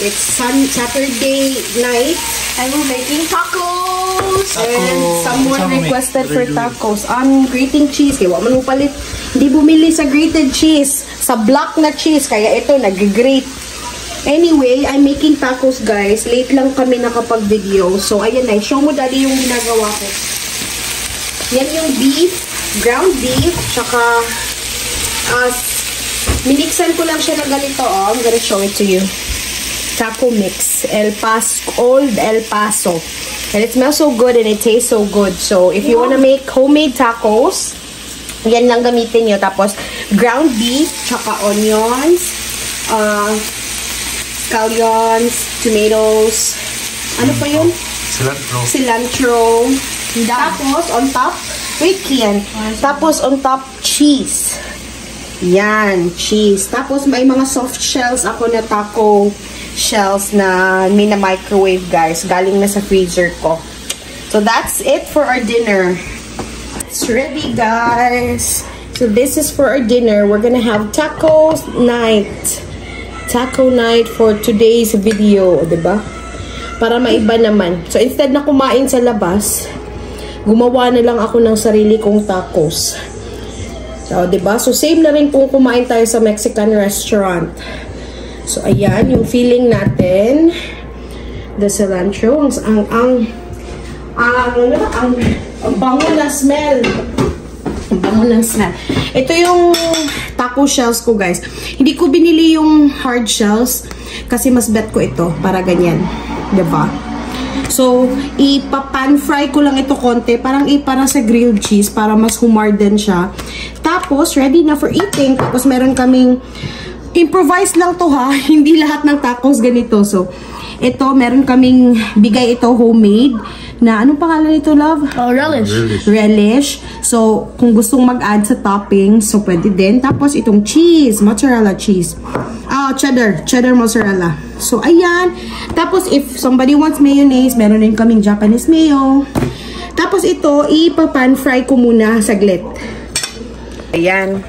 It's Saturday night. And we're making tacos. And someone requested for tacos. I'm grating cheese. Kaya wala man palit. Hindi bumili sa grated cheese. Sa block na cheese. Kaya ito, nag-grate. Anyway, I'm making tacos, guys. Late lang kami nakapag-video. So, ayan na. Show mo, Daddy, yung ginagawa ko. Yan yung beef. Ground beef. Tsaka, minixan ko lang siya na ganito. Oh. I'm gonna show it to you. Taco mix, Old El Paso, and it smells so good and it tastes so good. So if you want to make homemade tacos, yan lang gamitin nyo. Tapos ground beef, tsaka onions, scallions, tomatoes, ano pa yun? Cilantro. Tapos on top, wait, Kian. Tapos on top, cheese. Yan, cheese. Tapos may mga soft shells ako na taco shells na microwave, guys. Galing na sa freezer ko. So that's it for our dinner. It's ready, guys. So this is for our dinner. We're gonna have tacos night. Taco night for today's video, diba? Para maiba naman. So instead na kumain sa labas, gumawa na lang ako ng sarili kong tacos. So, diba? So same na rin kung kumain tayo sa Mexican restaurant. So, ayan, yung feeling natin. The cilantro. Ang bango na smell. Ang bango ng smell. Ito yung taco shells ko, guys. Hindi ko binili yung hard shells kasi mas bet ko ito para ganyan. Diba? So, ipa-pan fry ko lang ito konti. Parang para sa grilled cheese para mas humarden siya. Tapos, ready na for eating. Tapos, meron kaming improvise lang to, ha. Hindi lahat ng tacos ganito. So, ito, meron kaming bigay ito homemade na, anong pangalan nito, love? Oh, relish. Relish. So, kung gustong mag-add sa toppings, so pwede din. Tapos, itong cheese, mozzarella cheese. Cheddar mozzarella. So, ayan. Tapos, if somebody wants mayonnaise, meron din kaming Japanese mayo. Tapos, ito, ipa-pan fry ko muna saglit. Ayan.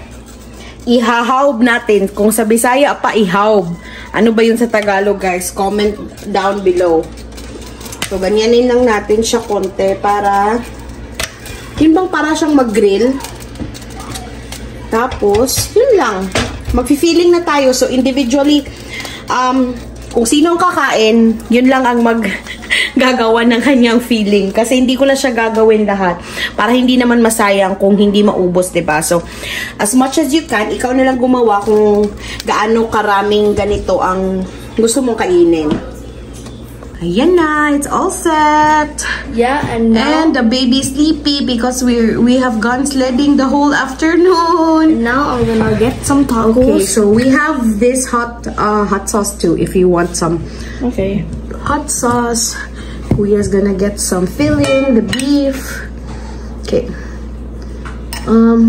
Ihahawb natin. Kung sa Bisaya pa, ihawb. Ano ba yun sa Tagalog, guys? Comment down below. So, ganyanin lang natin siya konti para yun bang para siyang mag-grill. Tapos, yun lang. Mag-feeling na tayo. So, individually, kung sino ang kakain, yun lang ang gagawa ng kanyang feeling. Kasi hindi ko na siya gagawin lahat. Para hindi naman masayang kung hindi maubos, diba? So, as much as you can, ikaw na lang gumawa kung gaano karaming ganito ang gusto mong kainin. Ayan na, it's all set. Yeah, and now, and the baby's sleepy because we have gone sledding the whole afternoon. And now I'm gonna get some tacos. Okay, so we have this hot sauce too if you want some. Okay. Hot sauce. Kuya's gonna get some filling, the beef. Okay.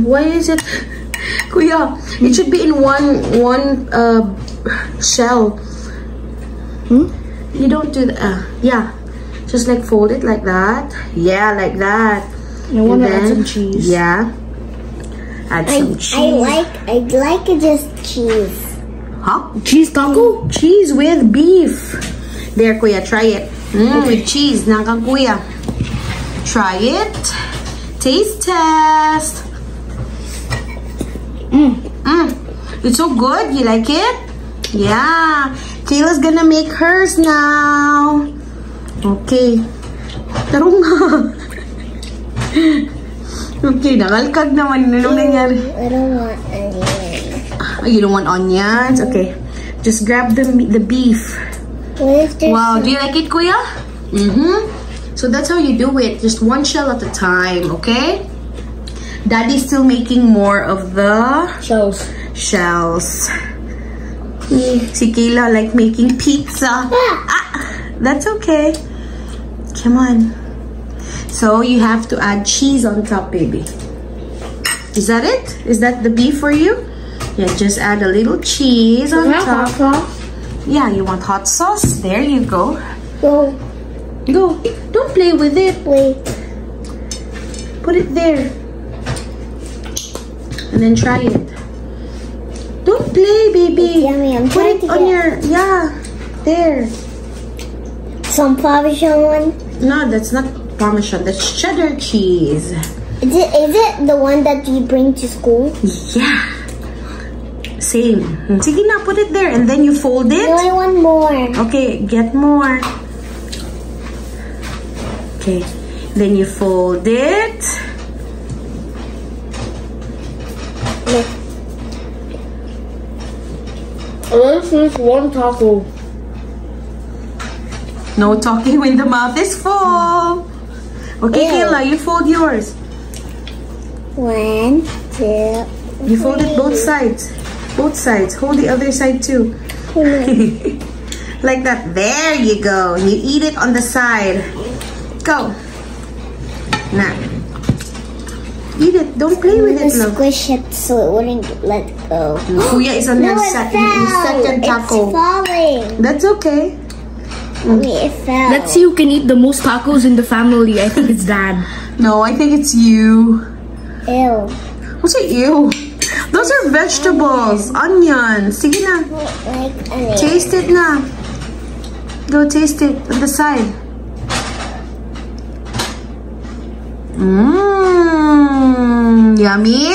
Why is it, Kuya? It should be in one shell. You don't do that. Yeah, just like fold it like that. Yeah, like that. I want to add some cheese. Yeah. Add some cheese. I'd like just cheese. Huh? Cheese taco? Cheese with beef. There, Kuya, try it. With cheese. Nangkang Kuya. Try it. Taste test. It's so good. You like it? Yeah. Kayla's gonna make hers now. Okay. Tarong nga. Okay, nakalkag naman. Anong nangyari? I don't want onions. Oh, you don't want onions? Okay. Just grab the beef. Wow, do you like it, Kuya? So that's how you do it. Just one shell at a time, okay? Daddy's still making more of the shells. Si Kayla like making pizza. That's okay. Come on. So you have to add cheese on top, baby. Is that it? Is that the beef for you? Yeah, just add a little cheese on top. Hot sauce? Yeah, you want hot sauce? There you go. Go. Don't play with it. Wait. Put it there. And then try it. Don't play, baby. It's yummy. I'm Put trying it to on get... your, yeah. there. Some Parmesan one? No, that's not Parmesan. That's cheddar cheese. Is it the one that you bring to school? Yeah. Same. Sige na, put it there. And then you fold it. No, I want more. Okay, get more. Okay. Then you fold it. Look. Let's use one taco. No talking when the mouth is full. Okay, Ew. Kayla, you fold yours. 1, 2, You fold it both sides. Both sides. Hold the other side too. Like that. There you go. You eat it on the side. Go. Now. Eat it. Don't play with it, love. Squish it so it wouldn't let go. Kuya is on No, your it second fell. taco. It's falling. That's okay. It fell. Let's see who can eat the most tacos in the family. I think it's Dad. No, I think it's you. Ew. What's it you? Those are vegetables. Onions. Sige na. Like onion. Taste it na. Go taste it on the side. Mmm. Yummy?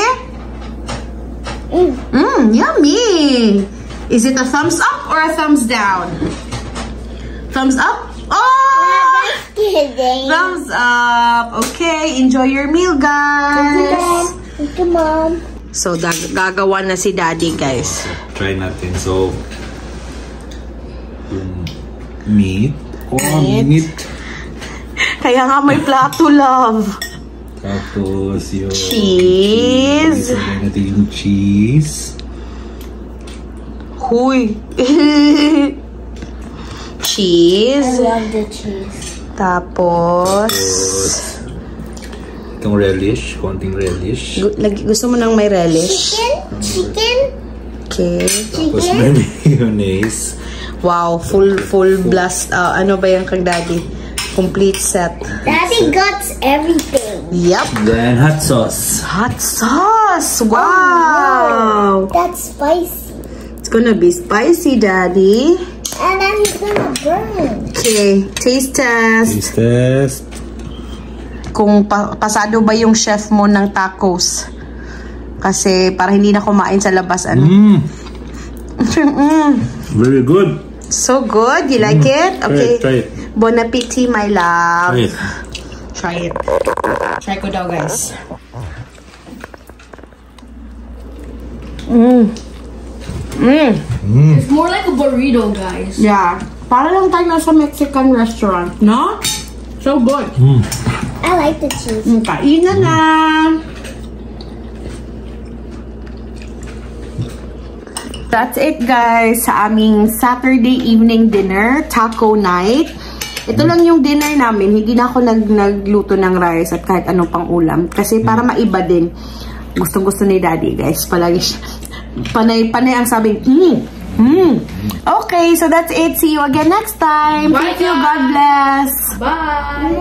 Yummy. Is it a thumbs up or a thumbs down? Thumbs up? Oh! Kidding. Thumbs up. Okay, enjoy your meal, guys. Thank you, Mom. So, gagawa na si Daddy, guys. Try natin. So, meat. Oh, meat. Kaya nga may plato, love. Tapos yung Cheese. Ilagay natin yung cheese. Huy. I Cheese. love the cheese. Tapos, Itong relish. Konting relish. gusto mo nang may relish? Chicken? Okay. Tapos may mayonnaise. Wow, full blast. Ano ba yan kang Daddy? Complete set. Daddy got everything. Yep. Then hot sauce. Hot sauce. Wow. That's spicy. It's gonna be spicy, Daddy. And then he's gonna burn. Okay, taste test. Taste test. Kung pasado ba yung chef mo ng tacos. Kasi para hindi na kumain sa labas. Ano? Very good. So good. You like it? Okay. Try it. Bon appetit, my love. Try it. Try it. Try ko daw, guys. It's more like a burrito, guys. Yeah. Para lang tayo nasa Mexican restaurant, no? So good. I like the cheese. Kainan na. That's it, guys, sa aming Saturday evening dinner, taco night. Ito lang yung dinner namin. Hindi na ako nagluto ng rice at kahit anong pang ulam. Kasi para maiba din. Gustong-gusto ni Daddy, guys. Palagi siya. Panay ang sabing, Okay, so that's it. See you again next time. Bye, Thank you. guys. God bless. Bye.